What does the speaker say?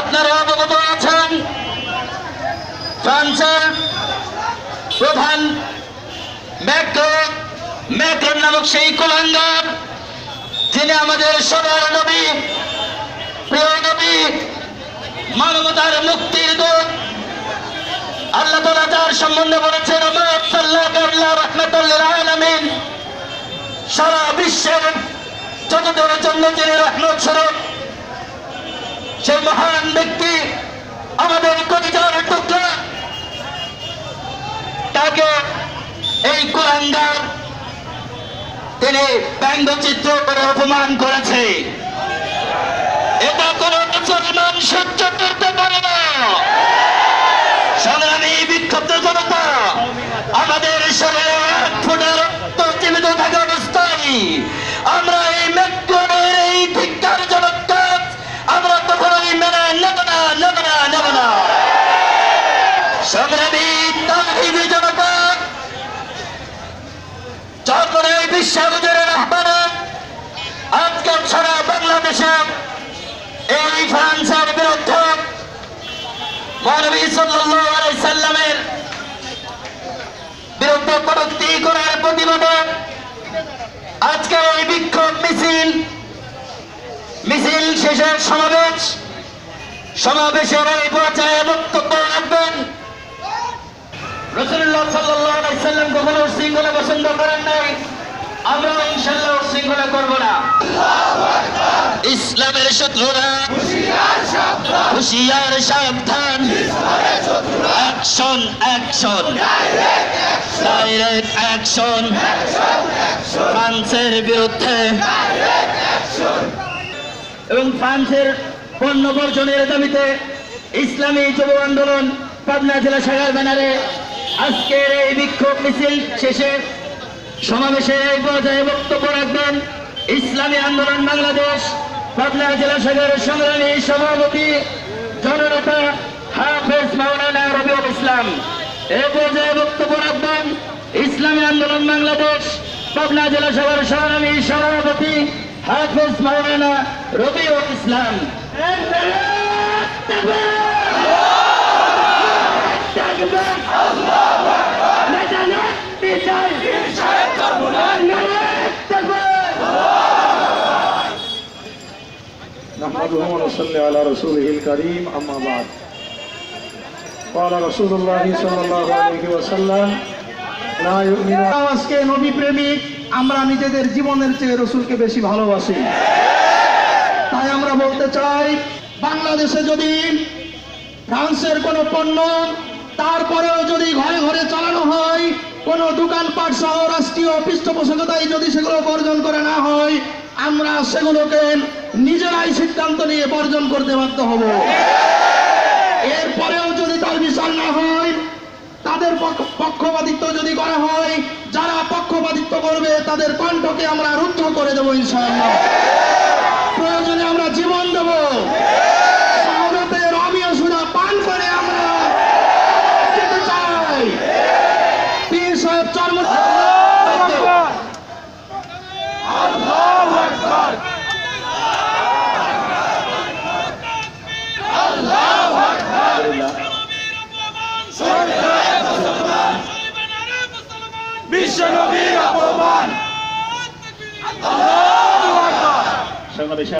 আপনারা অবগত আছেন ফ্রান্সের প্রধান ম্যাক্রন নামক সেই কুলাঙ্গার, যিনি আমাদের সবার নবী, প্রিয় নবী, মানবতার মুক্তির দূত, আল্লাহ তাআলা যার সম্বন্ধে বলেছেন রাহমাতুল আলামিন, সারা বিশ্বের যতদের জন্য তিনি রহমত স্বরূপ, সেই মহান ব্যক্তি আমাদের কলিজার টুকরা, তাকে এই কুলাঙ্গার তিনি ব্যঙ্গচিত্র করে অপমান করেছে। এটা কোন মুসলমান সহ্য করতে পারে না। সংগ্রামী বিক্ষুব্ধ জনতা, আমাদের শরীরে এক ফোঁটা রক্ত জীবিত থাকা অবস্থায় আমরা এই ম্যাক্রনের এই ধিক্কারজনক কাজ আমরা কখনোই মেনে নেব না, নেব না, নেব না। সংগ্রামী তাওহীদি জনতা, যখন এই বিশ্ববিদ্যালয়ের আহ্বানে আজকাল সারা বাংলাদেশে এই ফ্রান্সের বিরুদ্ধে নবী সাল্লাল্লাহু আলাইহি সাল্লামের বিরুদ্ধে কটূক্তি করার প্রতিবাদে আজকে এই বিক্ষোভ মিছিল শেষের সমাবেশের এই পর্যায়ে বক্তব্য রাখবেন। রাসূলুল্লাহ সাল্লাল্লাহু আলাইহি সাল্লাম কখনো শৃঙ্খলা পছন্দ করেন নাই, আমরা ইনশাআল্লাহ শৃঙ্খলা করব না। ইসলামের শত্রুরা হুঁশিয়ার সাবধান, অ্যাকশন অ্যাকশন, ডাইরেক্ট অ্যাকশন ফ্রান্সের বিরুদ্ধে এবং ফ্রান্সের পণ্য বর্জনের দাবিতে ইসলামী যুব আন্দোলন পাবনা জেলা শাখার ব্যানারে আজকের এই বিক্ষোভ মিছিল শেষে সমাবেশের এই পর্যায়ে বক্তব্য রাখবেন ইসলামী আন্দোলন বাংলাদেশ পাবনা জেলা শাখার সংগ্রামী সভাপতি জননেতা হাফেজ মাওলানা রবিউল ইসলাম। এই পর্যায়ে বক্তব্য রাখবেন ইসলামী আন্দোলন বাংলাদেশ পাবনা জেলা শাখার সংগ্রামী সভাপতি হাফেজ মাওলানা রবিউল ইসলাম। نحمده ونصلي على رسوله الكريم أما بعد قال رسول الله صلى الله عليه وسلم لا يؤمن আজকে নবী প্রেমিক আমরা নিজেদের জীবনের চেয়ে রাসূলকে বেশি ভালোবাসি। তাই আমরা বলতে চাই, বাংলাদেশে যদি ফ্রান্সের কোনো পণ্য তারপরেও যদি ঘরে ঘরে চালানো হয়, কোনো দোকানপাট সহ রাষ্ট্রীয় পৃষ্ঠপোষকতায় যদি সেগুলো বর্জন করে না হয়, আমরা সেগুলোকে নিজেরাই সিদ্ধান্ত নিয়ে বর্জন করতে বাধ্য হব। এরপরেও যদি তার বিচার না হয়, তাদের পক্ষপাতিত্ব যদি করা হয়, যারা পক্ষপাতিত্ব করবে তাদের কণ্ঠকে আমরা রুদ্ধ করে দেবো ইনশাআল্লাহ।